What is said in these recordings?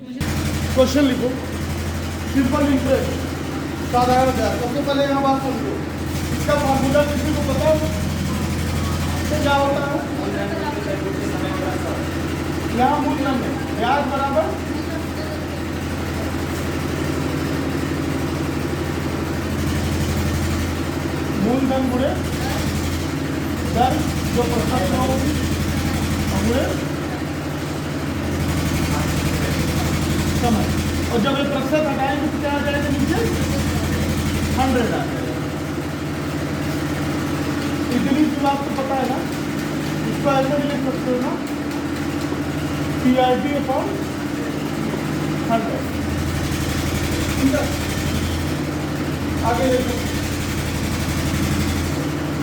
Question लिखो, simple interest साधारण ब्याज। सबसे पहले यहाँ बात समझो, इसका फार्मूला किसी को पता है क्या होता है? यहाँ मूलधन में ब्याज बराबर मूलधन गुणे दर जो प्रतिशत होगी गुणे समय। और जब ये प्रतिशत हटाएंगे तो क्या आ जाएगा नीचे 100 आ जाएगा। इतनी चीज आपको पता है ना, इसको ऐसे भी लिख सकते हो ना, PRT अपॉन 100। ठीक है, आगे देखो,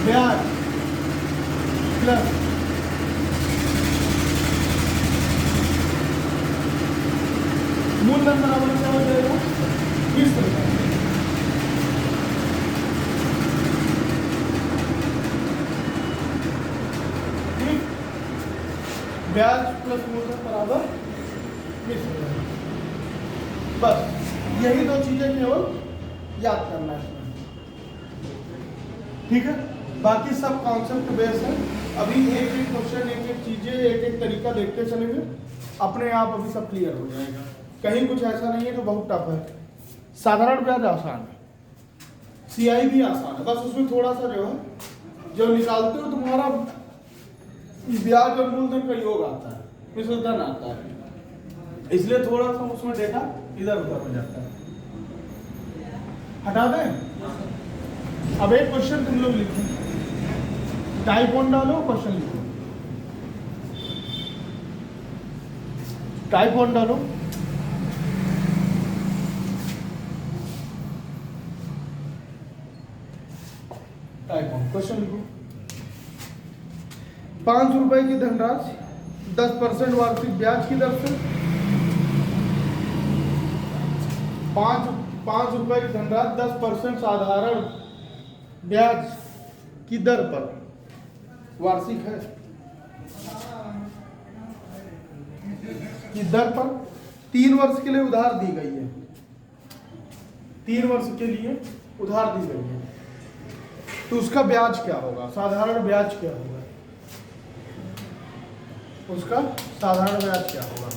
ब्याज प्लस मूलधन बराबर क्या हो जाएगा 20%। ब्याज प्लस मूलधन बराबर 20%। बस यही दो चीजें केवल याद करना है इसमें। ठीक है, बाकी सब कॉन्सेप्ट बेस है। अभी एक एक क्वेश्चन, एक एक चीजें, एक एक तरीका देखते चलेंगे, अपने आप अभी सब क्लियर हो जाएगा। कहीं कुछ ऐसा नहीं है जो बहुत टफ है। साधारण ब्याज आसान है, CI भी आसान है, बस उसमें थोड़ा सा जो है जब निकालते हो तुम्हारा ब्याज और मूलधन का योग आता है, विशोधन आता है, इसलिए थोड़ा सा उसमें डेटा इधर उधर हो जाता है। हटा दें। अब एक क्वेश्चन तुम लोग लिखो, टाइप 1 डालो, क्वेश्चन लिखो, टाइप 1 डालो। टाइप 1 क्वेश्चन लिखो, 5 रुपए की धनराशि 10% वार्षिक ब्याज की दर से, 5 रुपए की धनराशि 10% साधारण ब्याज की दर पर वार्षिक है की दर पर 3 वर्ष के लिए उधार दी गई है, 3 वर्ष के लिए उधार दी गई है, तो उसका ब्याज क्या होगा? साधारण ब्याज क्या होगा? उसका साधारण ब्याज क्या होगा?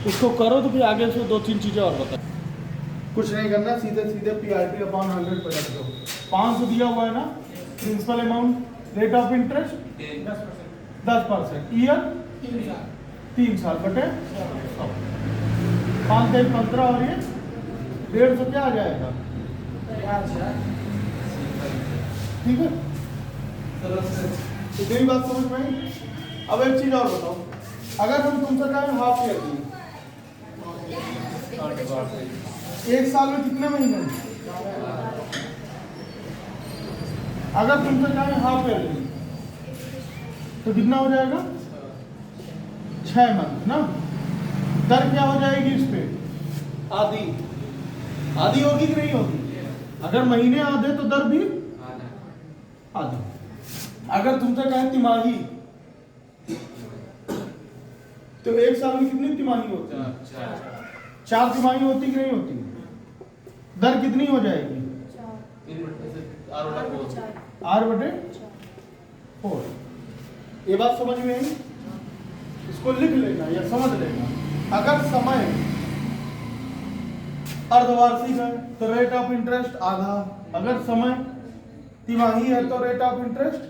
उसको करो तो फिर आगे से 2-3 चीजें और बता। कुछ नहीं करना, सीधे सीधे PRT अपॉन 100 पर रख दो। 500 दिया हुआ है ना, principal amount, rate of interest 10%, year 3 साल बटे 5 से 15 और ये 150 क्या आ जाएगा? ठीक है, इतनी बात समझ में आई। अब एक चीज और बताओ, अगर हम तुमसे कहें हाफ ईयर की, एक साल में कितने महीने? अगर तुमसे कहें हाफ ईयर की तो कितना हो जाएगा? 6 मंथ ना। दर क्या हो जाएगी इस पे? आधी होगी कि नहीं होगी? अगर महीने आधे तो दर भी आधी। अगर तुमसे कहें तिमाही, तो एक साल में कितनी तिमाही होती है? 4 तिमाही होती कि नहीं होती? दर कितनी हो जाएगी? R/4। ये बात समझ में आई? इसको लिख लेना या समझ लेना। अगर समय अर्धवार्षिक है तो रेट ऑफ इंटरेस्ट आधा, अगर समय तिमाही है तो रेट ऑफ इंटरेस्ट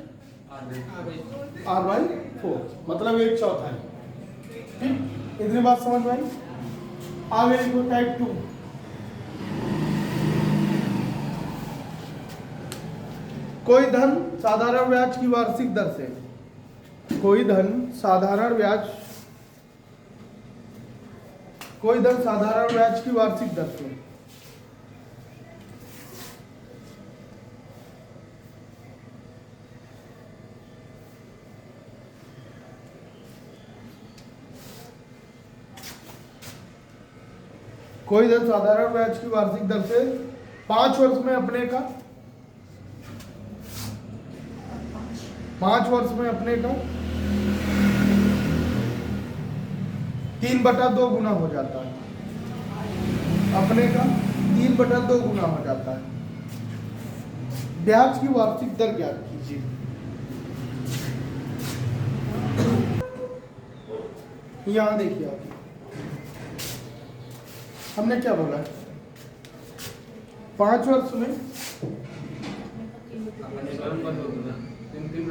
R/4, मतलब 1/4। ठीक, इतनी बात समझ में आई। आगे लिखो टाइप 2, कोई धन साधारण ब्याज की वार्षिक दर से, कोई धन साधारण ब्याज की वार्षिक दर से कोई धन साधारण ब्याज की वार्षिक दर से 5 वर्ष में अपने का 5 वर्ष में अपने का 3/2 गुना हो जाता है, अपने का 3/2 गुना हो जाता है। ब्याज की वार्षिक दर ज्ञात कीजिए। यहां देखिए आप, हमने क्या बोला, 5 वर्ष में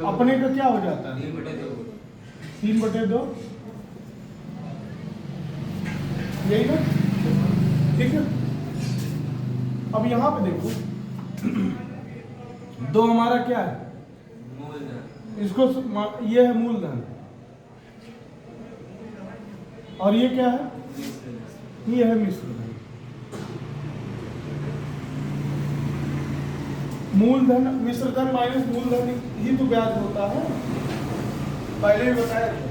अपने का क्या हो जाता है, 3/2, यही ना, ठीक है। अब यहां पे देखो, 2 हमारा क्या है, इसको ये है मूलधन, और ये क्या है, ये है मिश्र धन। मूलधन मिश्र धन माइनस मूलधन ही तो ब्याज होता है, पहले ही बताया था।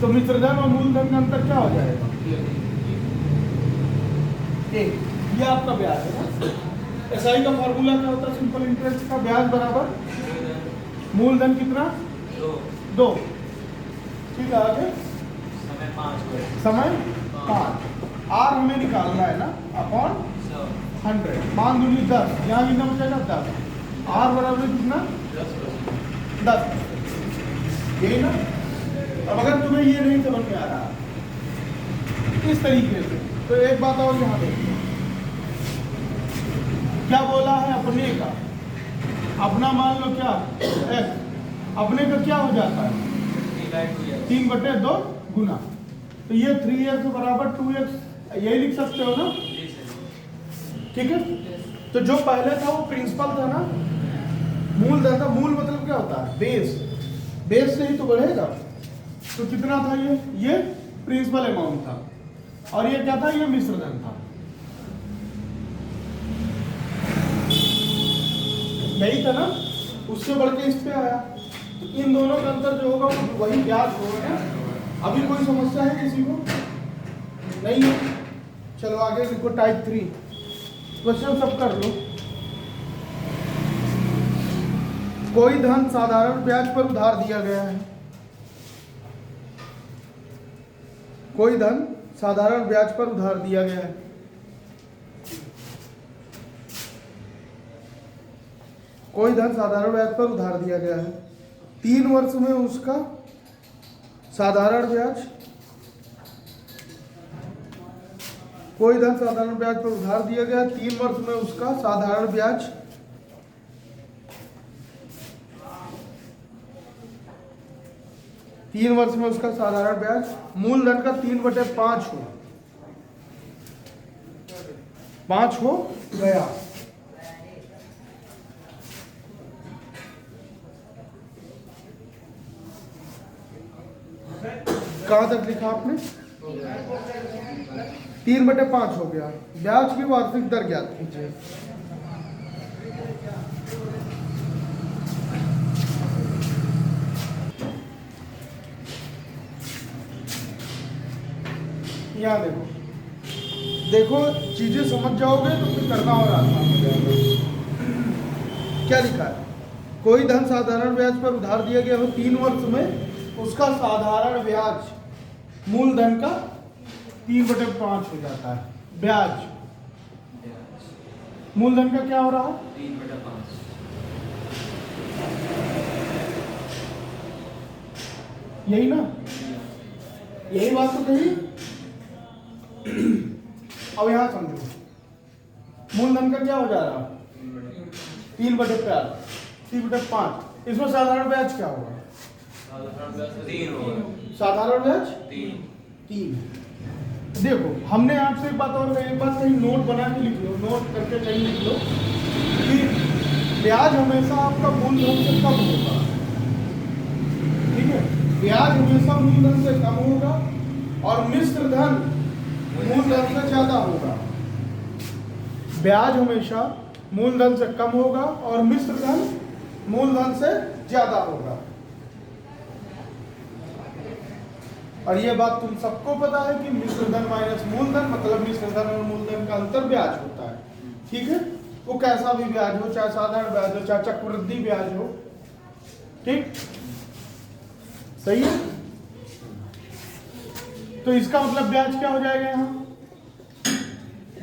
तो मिश्र धन और मूलधन का अंतर क्या हो जाएगा, ये आपका ब्याज है ना। एसआई का फॉर्मूला क्या होता है, सिंपल इंटरेस्ट का ब्याज बराबर मूलधन कितना, 2, ठीक है। आगे समय 5, आर हमें निकालना है ना, अपॉन 100, 5 दूनी 10, यहाँ कितना बचेगा 10, आर बराबर कितना 10, यही ना। अब अगर तुम्हें ये नहीं समझ में आ रहा इस तरीके से, तो एक बात और यहाँ देखिए, क्या बोला है, अपने का, अपना मान लो क्या x, अपने का क्या हो जाता है 3/2 गुना, तो ये 3x बराबर 2x, यही लिख सकते हो ना, ठीक है। तो जो पहले था वो प्रिंसिपल था ना, मूलधन था, मूल मतलब क्या होता है, बेस, बेस से ही तो बढ़ेगा। तो कितना था ये प्रिंसिपल अमाउंट था, और ये क्या था, ये मिश्र धन था, यही था ना। उससे बढ़ के इस पे आया, तो इन दोनों का अंतर जो होगा वो वही ब्याज होगा ना। अभी कोई समस्या है किसी को, नहीं है। चलो आगे देखो, टाइप 3 क्वेश्चन सब कर लो। कोई धन साधारण ब्याज पर उधार दिया गया है, कोई धन साधारण ब्याज पर उधार दिया गया है, कोई धन साधारण ब्याज पर उधार दिया गया है, 3 वर्ष में उसका साधारण ब्याज, कोई धन साधारण ब्याज पर उधार दिया गया, 3 वर्ष में उसका साधारण ब्याज 3 वर्ष में उसका साधारण ब्याज मूलधन का 3/5 हो, 5 हो गया। कहां तक लिखा आपने, 3/5 हो गया। ब्याज की वार्षिक दर ज्ञात कीजिए। यहाँ देखो, देखो चीजें समझ जाओगे तो फिर करना और आसान हो जाएगा। क्या लिखा है, कोई धन साधारण ब्याज पर उधार दिया गया हो, 3 वर्ष में उसका साधारण ब्याज मूलधन का 3/5 हो जाता है। ब्याज मूलधन का क्या हो रहा है, 3/5। यही ना, यही बात तो कही। अब यहां समझो, मूलधन का क्या हो जा रहा है 3/5, इसमें साधारण ब्याज क्या होगा, साधारण ब्याज 3। देखो हमने आपसे एक बात और कही, एक बात कहीं नोट बना के लिख लो, नोट करके कहीं लिख लो कि ब्याज हमेशा आपका मूलधन से कम होगा, ठीक है। ब्याज हमेशा मूलधन से कम होगा और मिश्र धन मूलधन से ज्यादा होगा। ब्याज हमेशा मूलधन से कम होगा और मिश्र धन मूलधन से ज्यादा होगा। और ये बात तुम सबको पता है कि मिश्र धन माइनस मूलधन मतलब मिश्र धन और मूलधन का अंतर ब्याज होता है, ठीक है। वो कैसा भी ब्याज हो, चाहे साधारण ब्याज हो, चाहे चक्रवृद्धि ब्याज हो, ठीक। सही है। तो इसका मतलब ब्याज क्या हो जाएगा यहाँ,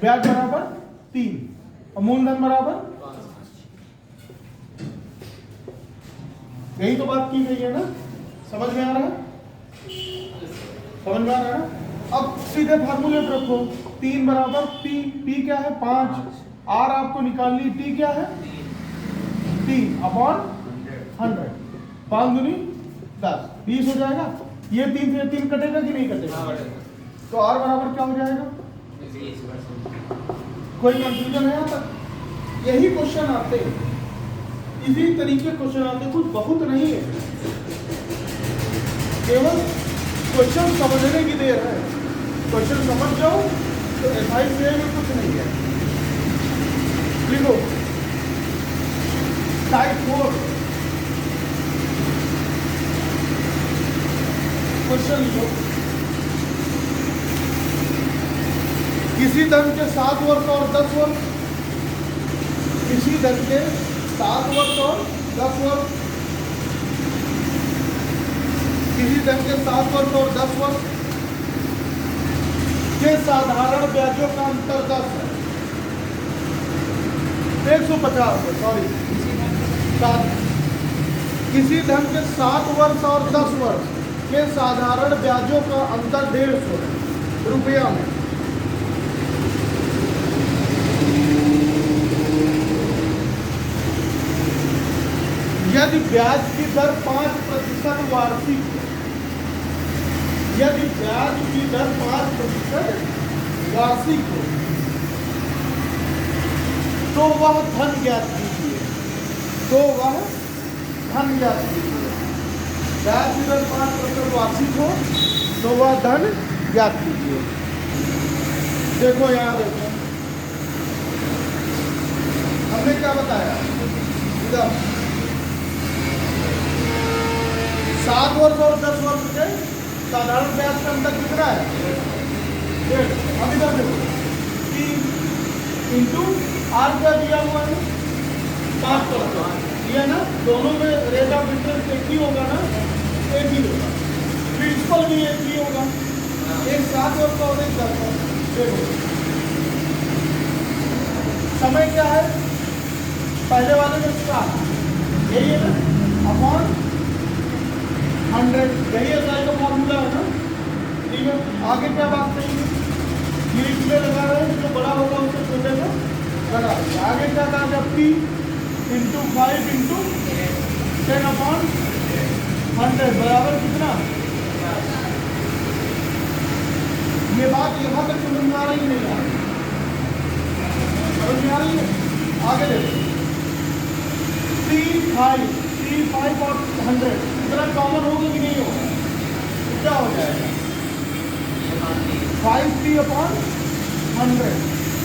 ब्याज बराबर 3 और मूलधन बराबर, यही तो बात की गई है ना, समझ में आ रहा है, समझ में आ रहा है। अब सीधे फार्मूले पर रखो, 3 बराबर पी, पी क्या है 5, आर आपको निकालनी, टी क्या है 3 अपॉन 100, 5 दूनी 10, 20 हो जाएगा। ये 3 से 3 कटेगा कि नहीं कटेगा, तो आर बराबर क्या हो जाएगा, कोई कंफ्यूजन है यहाँ तक? यही क्वेश्चन आते हैं, इसी तरीके क्वेश्चन आते, कुछ बहुत नहीं है, केवल क्वेश्चन समझने की देर है। क्वेश्चन समझ जाओ तो एसआई से में कुछ नहीं है। लिखो टाइप 4 क्वेश्चन लिखो, किसी धन के 7 वर्ष और 10 वर्ष, किसी धन के 7 वर्ष और 10 वर्ष, किसी धन के 7 वर्ष और 10 वर्ष के साधारण ब्याजों का अंतर 10 है, 150 है, सॉरी, किसी धन के 7 वर्ष और 10 वर्ष के साधारण ब्याजों का अंतर 150 है रुपया में। यदि ब्याज की दर 5% वार्षिक, यदि ब्याज की दर 5% वार्षिक हो तो वह धन ज्ञात कीजिए, तो वह धन ज्ञात कीजिए। ब्याज की दर 5% वार्षिक हो तो वह धन ज्ञात कीजिए। देखो यहाँ देखो, हमने क्या बताया, इधर 7 वर्ष और 10 वर्ष के साधारण ब्याज का अंतर कितना है, 1.5। अब इधर देखो 3 इंटू आर क्या दिया हुआ है 5%, ये ना दोनों में रेट ऑफ इंटरेस्ट एक ही होगा ना, एक ही होगा, प्रिंसिपल भी एक ही होगा, एक 7 वर्ष का और एक 10 वर्ष। देखो समय क्या है, पहले वाले में 7, यही है ना, अपॉन 100, यही एसआई का फॉर्मूला है ना, ठीक है। आगे क्या बात करेंगे, ये इसमें लगा रहे हैं, जो बड़ा होगा उससे छोटे को लगा रहे हैं। आगे क्या कहा जब P इंटू 5 इंटू 10 अपॉन 100 बराबर कितना, ये बात यहाँ तक समझ में आ रही है, नहीं आ रही, समझ में आ रही है। आगे देखो 3, 5 और 100 इतना कॉमन होगा कि नहीं होगा, क्या हो जाएगा 5P अपॉन 100,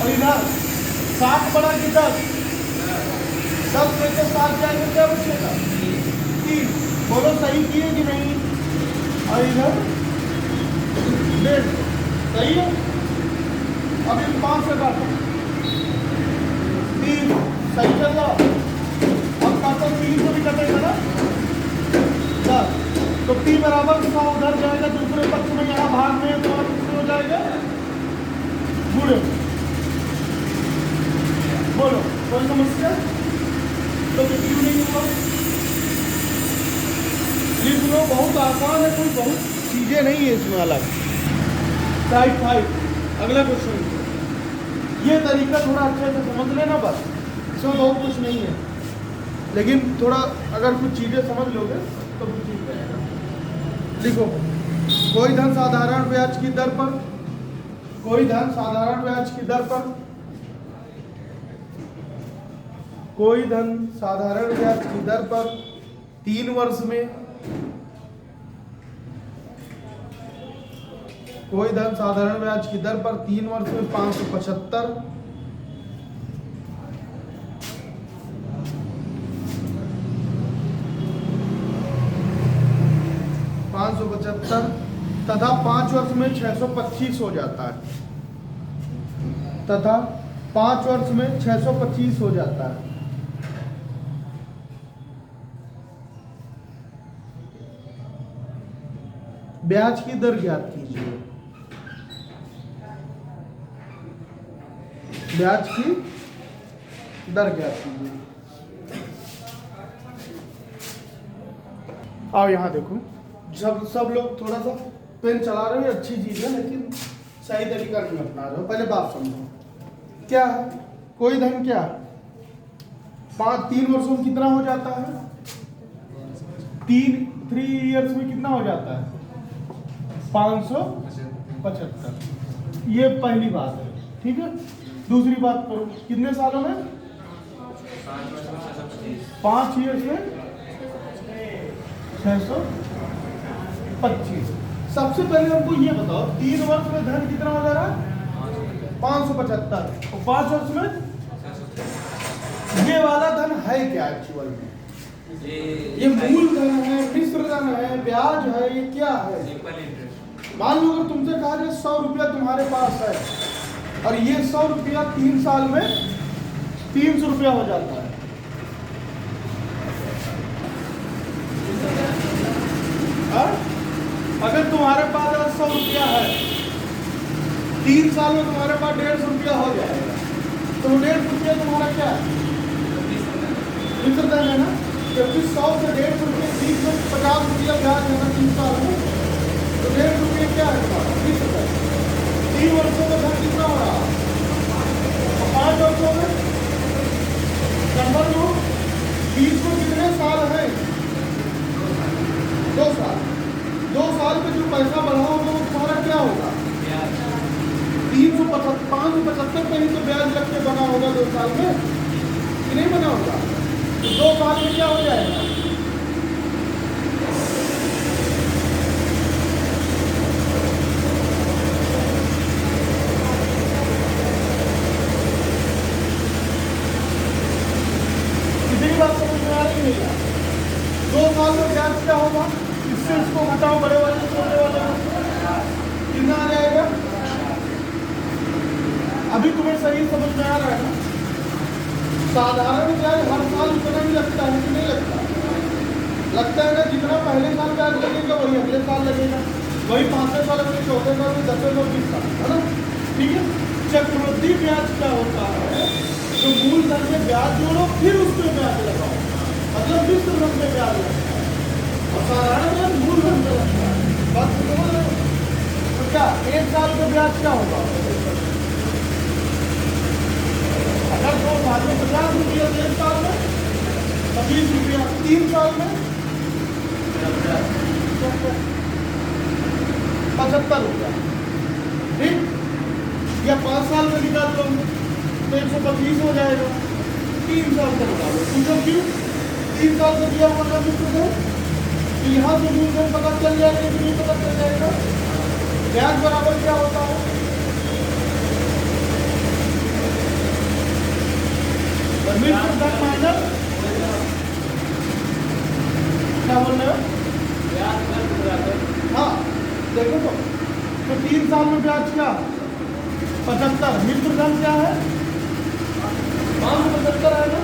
और इधर 7 बड़ा कि 10, 10 में से 7 जाएंगे क्या बचेगा 3, बोलो सही किए कि नहीं, और इधर 1.5, सही है। अब इन 5 से काटो, 3 सही चल रहा, अब काटो 3 से भी कटेगा ना 10, तो P बराबर कितना उधर जाएगा दूसरे पक्ष में, यहाँ भाग में तो हो जाएगा गुणे। बोलो कोई समस्या, तो क्यों नहीं हुआ, लिख लो, बहुत आसान है, कोई बहुत चीजें नहीं है इसमें अलग। टाइप 5 अगला क्वेश्चन, ये तरीका थोड़ा अच्छे से समझ लेना, बस इसमें बहुत कुछ नहीं है, लेकिन थोड़ा अगर कुछ चीजें समझ लोगे तो ठीक रहेगा। लिखो कोई धन साधारण ब्याज की दर पर, कोई धन साधारण ब्याज की दर पर, कोई धन साधारण ब्याज की दर पर 3 वर्ष में, कोई धन साधारण ब्याज की दर पर 3 वर्ष में 575, तथा 5 वर्ष में 625 हो जाता है, तथा 5 वर्ष में 625 हो जाता है। ब्याज की दर ज्ञात कीजिए। ब्याज की दर ज्ञात कीजिए। आओ यहाँ देखो, जब सब लोग थोड़ा सा पेन चला रहे हो अच्छी चीज है, लेकिन सही तरीका नहीं अपना रहे हो। पहले बात समझो क्या है। कोई धन क्या 3 वर्षों में कितना हो जाता है? 3 ईयर्स में कितना हो जाता है? 575। ये पहली बात है, ठीक है। दूसरी बात करो, कितने सालों में? 5 ईयर्स में 625। सबसे पहले हमको ये बताओ, 3 वर्ष में धन कितना हो जा रहा है? 575। और 5 वर्ष में ये वाला धन है क्या एक्चुअल में? ये मूल धन है, मिश्र धन है, ब्याज है, ये क्या है? मान लो अगर तुमसे कहा जाए 100 रुपया तुम्हारे पास है और ये 100 रुपया 3 साल में 300 रुपया हो जाता है। अगर तुम्हारे पास 100 रुपया है, 3 साल में तुम्हारे पास 150 रुपया हो जाएगा, तो 150 रुपया तुम्हारा क्या है? मिश्र धन है ना। क्योंकि 100 से 150 रुपये 50 रुपया ब्याज है ना 3 साल में, तो 150 रुपये क्या है? 3 वर्षों में धन कितना हो रहा? 5 वर्षों में नंबर 2, 20 को कितने साल है? 2 साल। 2 साल में जो पैसा बढ़ा होगा वो तुम्हारा क्या होगा? 575 पे ही तो ब्याज लग के बना होगा 2 साल में, कि नहीं बना होगा? तो 2 साल में क्या हो जाएगा? कितनी बात समझ में आ रही है? 2 साल में ब्याज क्या होगा? इससे इसको घटाओ, बड़े वाले से छोटे वाले कितना आ जाएगा? अभी तुम्हें सही समझ में आ रहा है ना? साधारण ब्याज हर साल उतना ही लगता है कि नहीं लगता? लगता है ना। जितना पहले साल ब्याज लगेगा वही अगले साल लगेगा, वही 5वें साल में, 4वें साल में, 10वें साल, 20 साल, है ना? ठीक है। चक्रवृद्धि ब्याज क्या होता है? तो मूल धन में ब्याज जोड़ो फिर उसमें ब्याज लगाओ, मतलब मिश्र धन में ब्याज लगता है। और साधारण ब्याज मूल धन में लगता है। बात समझ रहे हो? तो क्या 1 साल का ब्याज क्या होगा? अगर 2 साल में 50 रुपया, 1 साल में 20 रुपया, 3 साल में 75 रुपया, ठीक? या 5 साल में निकाल लो तो 125 हो जाएगा। 3 साल का निकालो, पूछो क्यों? 3 साल से दिया हुआ था मिश्र धन, तो यहाँ से मूल धन पता चल जाएगा कि नहीं पता चल जाएगा? ब्याज बराबर क्या होता है? मिश्र धन माइनस क्या बोल रहे हो? हाँ देखो तो 3 साल में ब्याज क्या? 75। मिश्र धन क्या है? 575 है ना।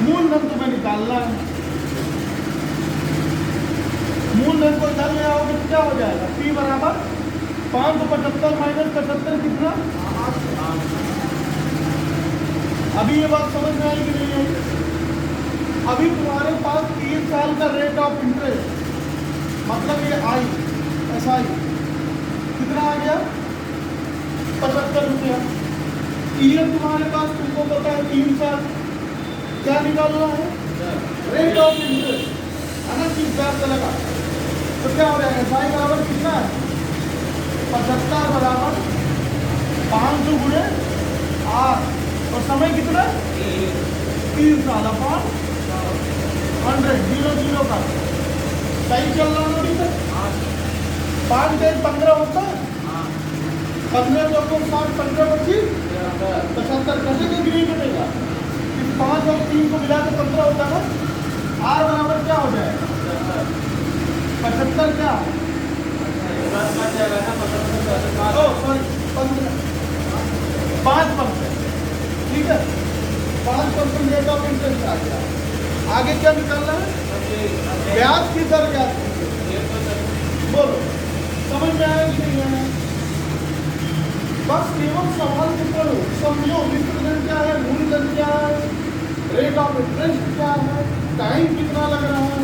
मूल धन तुम्हें निकालना है। मूल धन को धन ले आओगे तो क्या हो जाएगा? P बराबर 575 माइनस 75 कितना? अभी ये बात समझ में आई कि नहीं आई? अभी तुम्हारे पास 3 साल का रेट ऑफ इंटरेस्ट, मतलब ये आई SI कितना आ गया? 75 रुपया। ईयर तुम्हारे पास, तुमको पता है 3 साल। क्या निकालना है? रेट ऑफ इंटरेस्ट, है ना? 30 ब्याज चलेगा तो क्या हो जाएगा? SI बराबर कितना है? 75 बराबर 500 गुणे 8 और समय कितना? 3 साल अपॉन 100, 0 का सही चल रहा है। 5 दिन 15 होता है, 15 लोगों 60, 15 25 75 कैसे कि नहीं कटेगा? 5 और 3 को मिला के 15 होता है। R बराबर क्या हो जाएगा? 75 क्या? 5%, ठीक है। 5% रेट ऑफ इंटरेस्ट आ गया। आगे क्या निकालना है? ब्याज की दर क्या बोलो, समझ में आया कि नहीं आया? बस केवल सवाल के पढ़ो, समझो विस्तृत क्या है, मूलधन क्या है, रेट ऑफ इंटरेस्ट क्या है, टाइम कितना लग रहा है,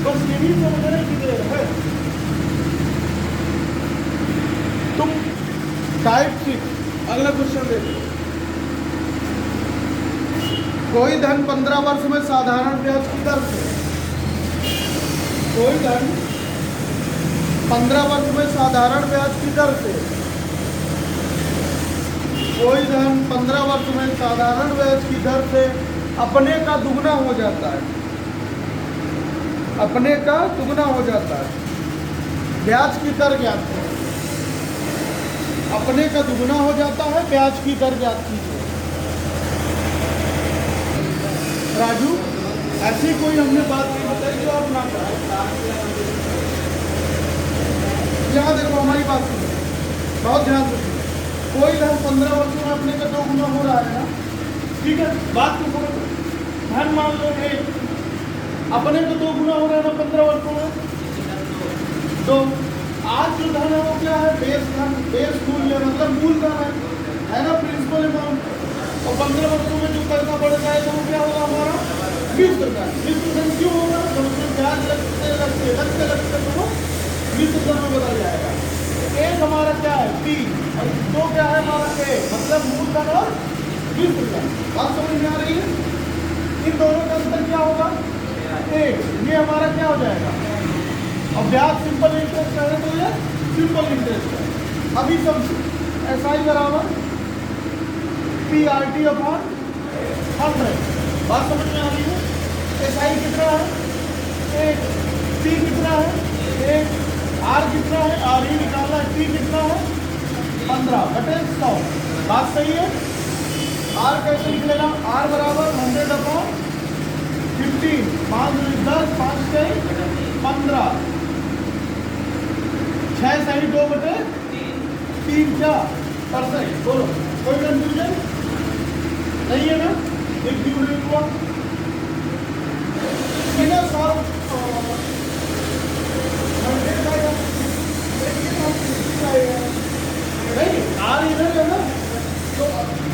बस यही समझने की देर है। तुम टाइप 6 अगला क्वेश्चन देखो। कोई धन 15 वर्ष में साधारण ब्याज की दर से, कोई धन 15 वर्ष में साधारण ब्याज की दर से, कोई धन 15 वर्ष में साधारण ब्याज की दर से अपने का दुगना हो जाता है, अपने का दुगना हो जाता है। ब्याज की दर ज्ञात है, अपने का दुगना हो जाता है, ब्याज की दर ज्ञात कीजिए। राजू, ऐसी कोई हमने बात नहीं बताई जो आप ना करें। यहाँ देखो हमारी बात सुनो, बहुत ध्यान रखिए। कोई धन 15 वर्ष में अपने का 2 गुना हो रहा है ना, ठीक है, बात को समझो। धन मान लो एक, अपने को 2 गुना हो रहा है ना 15 वर्षों में। तो आज जो धन है वो क्या है? बेस धन, बेस मूल्य मतलब मूल धन है ना, प्रिंसिपल अमाउंट। और 15 वर्षों में जो पैसा बढ़ जाएगा वो क्या होगा हमारा? 20%। 20% क्यों होगा? तो उसमें ब्याज लगते लगते लगते लगते तो वो 20% में बदल जाएगा। एक हमारा क्या है? 3 और 2 क्या है हमारा? A, मतलब मूलधन और 20%। बात समझ में आ रही है? इन दोनों का अंतर क्या होगा? 1। ये हमारा क्या हो जाएगा? और ब्याज सिंपल इंटरेस्ट है तो ये सिंपल इंटरेस्ट है। अभी समझो, SI बराबर PRT अपॉन 100। बात समझ में आ रही है? SI कितना है? 1। P कितना है? 1। R कितना है? RE निकालना है। T कितना है? 15/100। बात सही है? R कैसे निकलेगा? R बराबर 100 अपॉन 15, 5 5 से 15, 6 सही 2/3 क्या परसेंट? बोलो, कोई कंफ्यूजन नहीं है ना? एक क्यों नहीं हुआ? बिना साल नहीं, आर इधर है ना, तो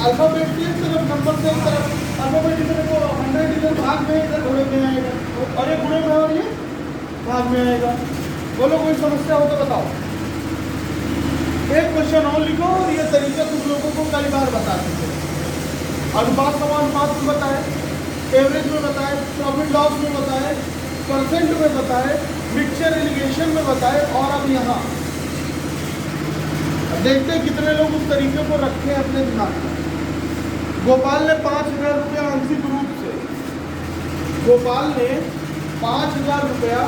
अल्फाबेट की तरफ नंबर से तरफ अल्फाबेट इधर को 100 इधर भाग में, इधर गुणे में आएगा, और ये गुणे में और ये भाग में आएगा। बोलो कोई समस्या हो तो बताओ। एक क्वेश्चन और लिखो, और ये तरीका तुम लोगों को कई बार बता चुके। अनुपात समानुपात में बताए, एवरेज में बताए, प्रॉफिट लॉस में बताए, परसेंट में बताए, मिक्सचर इरिगेशन में बताए, और अब यहाँ देखते हैं कितने लोग उस तरीके को रखे हैं अपने दिमाग में। गोपाल ने 5,000 रुपया आंशिक रूप से, गोपाल ने 5,000 रुपया,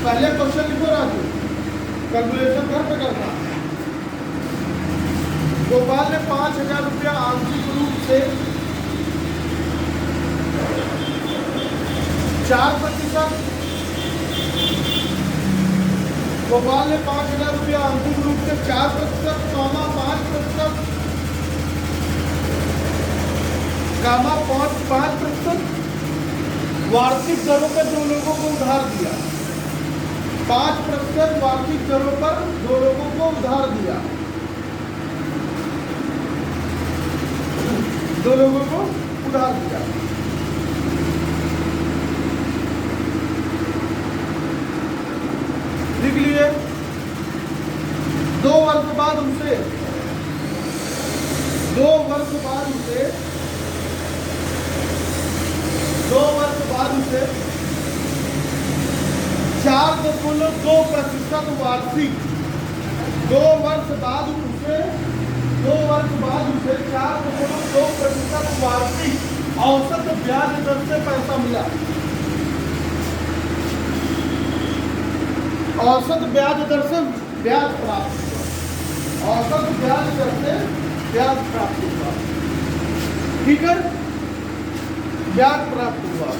पहले क्वेश्चन लिखो राजू, कैलकुलेशन घर पे करना। गोपाल ने 5,000 रुपया आंशिक रूप से 4%, गोपाल ने 5,000 रुपया आंशिक रूप से 4%, 5%, 5% वार्षिक दरों पर 2 लोगों को उधार दिया। 5% वार्षिक दरों पर 2 लोगों को उधार दिया, 2 लोगों को उधार दिया। लिख लिए। 2 वर्ष बाद उसे 2 वर्ष बाद उसे 4.2% वार्षिक, 2 वर्ष बाद उसे 4.2% वार्षिक औसत ब्याज दर से पैसा मिला। औसत ब्याज दर से ब्याज प्राप्त हुआ, औसत ब्याज दर से ब्याज प्राप्त हुआ, ठीक है, ब्याज प्राप्त हुआ।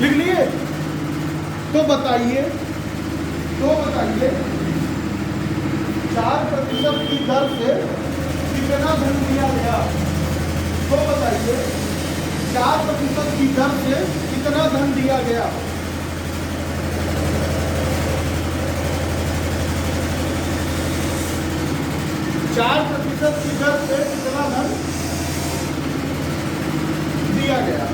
लिख लिए? तो बताइए 4% की दर से कितना धन दिया गया? तो बताइए 4% की दर से कितना धन दिया गया। चार प्रतिशत की दर से कितना धन दिया गया।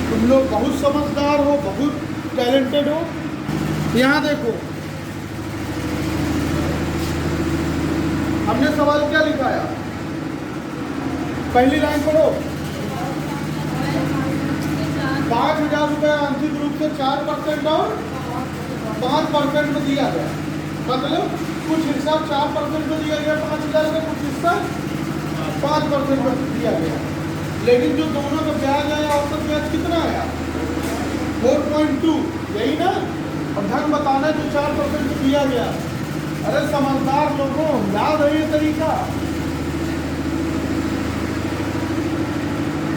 तुम लोग बहुत समझदार हो, बहुत टैलेंटेड हो। यहां देखो, हमने सवाल क्या लिखाया, पहली लाइन पढ़ो। 5,000 रुपये आंशिक रूप से 4% और 5% में दिया गया। मतलब कुछ हिस्सा 4% में दिया गया 5,000 का, कुछ हिस्सा 5% में दिया गया। लेकिन जो दोनों का ब्याज आया, औसत ब्याज कितना आया, 4.2, यही ना। और धन बताना है जो 4% में दिया गया। अरे समझदार लोगों, याद है ये तरीका,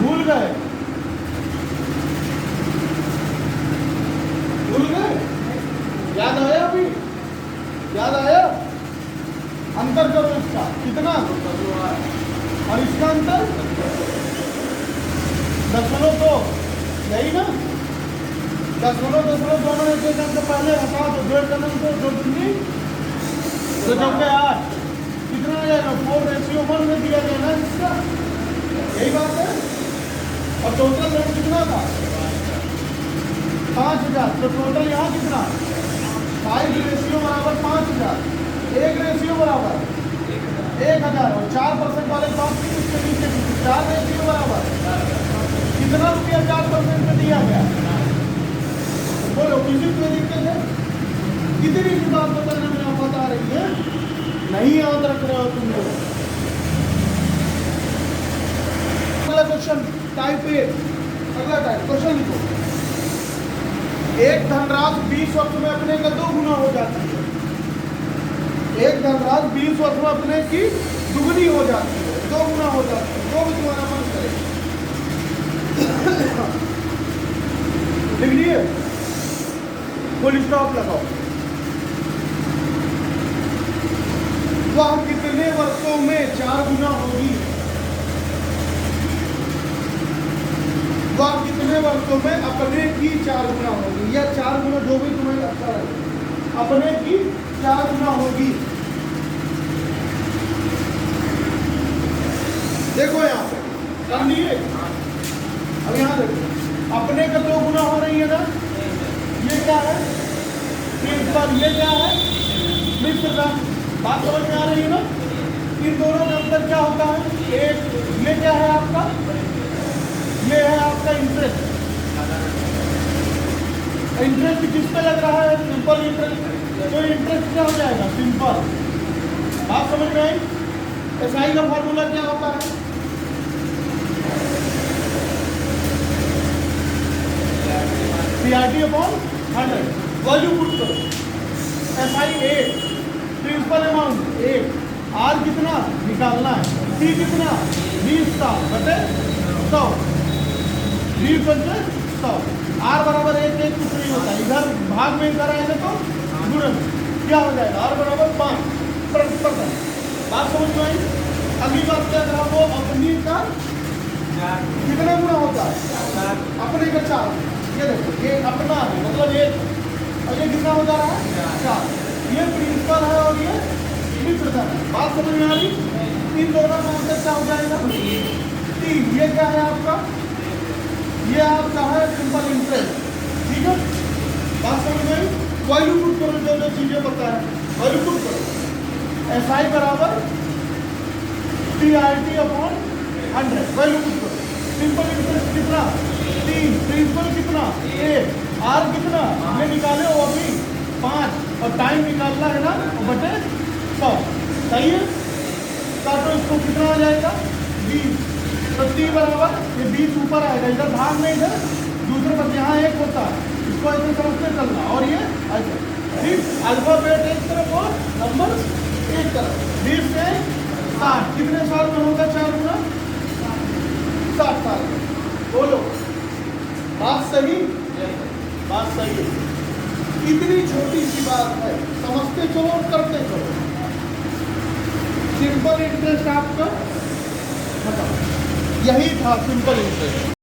भूल गए? भूल गए? याद आया? अभी याद आया? अंतर करो इसका, कितना और इसका अंतर 0.2, यही ना। 0.2 दोनों एक अंक पहले हटा दो, 1.5 को 2 दूनी 2 चौके 8, कितना आ जाएगा, 4:1 में दिया गया ना इसका, यही बात है। और टोटल रेट कितना था, 5,000। तो टोटल यहाँ कितना, 5 रेशियो बराबर 5,000, 1 रेशियो बराबर 1,000। और 4% वाले बात की उसके नीचे 4 रेशियो बराबर कितना रुपया 4% में दिया गया। बोलो किसी तरीके से कितनी की बात बताने में आप बता रही है, नहीं याद रख रहे हो तुम लोग। अगला क्वेश्चन टाइप ए, अगला टाइप क्वेश्चन लिखो। एक धनराशि 20 वर्ष में अपने का 2 गुना हो जाती है। एक धनराशि 20 वर्ष में अपने की दुगनी हो जाती है, 2 गुना हो जाती है। दो भी तुम्हारा मन करे लिख लिए, फुल स्टॉप लगाओ। वह कितने वर्षों में 4 गुना होगी। वह कितने वर्षों में अपने की 4 गुना होगी, या 4 गुना, जो भी तुम्हें लगता है, अपने की 4 गुना होगी। देखो यहाँ पे कर लिए। अब यहाँ देखो, अपने का 2 गुना हो रही है ना, ये क्या है प्रिंसिपल, ये क्या है मिश्रधन। बात समझ में आ रही है ना। इन दोनों के अंदर क्या होता है, एक ये क्या है आपका, ये है आपका इंटरेस्ट। इंटरेस्ट किस पे लग रहा है, सिंपल इंटरेस्ट। तो इंटरेस्ट क्या हो जाएगा, सिंपल। बात समझ में आई। एसआई का फॉर्मूला क्या होता है, CRT अपॉन 100। वैल्यू पुट करो, एसआई 1, प्रिंसिपल अमाउंट 1, आर कितना निकालना है, सी कितना 20 साल बटे 100, 20 बटे 100। आर बराबर 1 कुछ नहीं होता, इधर भाग में इधर आएगा तो गुणन, क्या हो जाएगा, आर बराबर 5%। बात समझ में आई। अगली बात क्या करा, वो अपनी का कितना गुना होता है, अपने का 4। ये देखो, ये अपना है मतलब 1, और ये कितना हो जा रहा है 4। ये प्रिंसिपल है और ये मिश्रधन है। बात समझ में आ रही। इन दोनों का अंतर क्या हो जाएगा, 3। ये क्या है आपका, ये आपका है सिंपल इंटरेस्ट, ठीक है। बात समझ में आई। वैल्यू पुट करो, जो जो चीजें पता है वैल्यू पुट करो। एसआई बराबर CRT अपॉन 100, वैल्यू पुट करो। सिंपल इंटरेस्ट कितना 3, प्रिंसिपल कितना 1, आर कितना ये निकाले हो अभी 5, और टाइम निकालना है ना बटे 100, सही है। काटो इसको, कितना आ जाएगा 20। तो टी बराबर ये 20 ऊपर आएगा, इधर भाग में, इधर दूसरे पर यहाँ 1 होता है, इसको ऐसे समझते चलना। और ये ऐसे, ठीक, अल्फाबेट एक तरफ और नंबर एक तरफ। 20 से 60 कितने साल में होगा 4 गुना, 60 साल में। बोलो बात सही, बात सही है। इतनी छोटी सी बात है, समझते चलो करते चलो। सिंपल इंटरेस्ट आपका खत्म, यही था सिंपल इंटरेस्ट।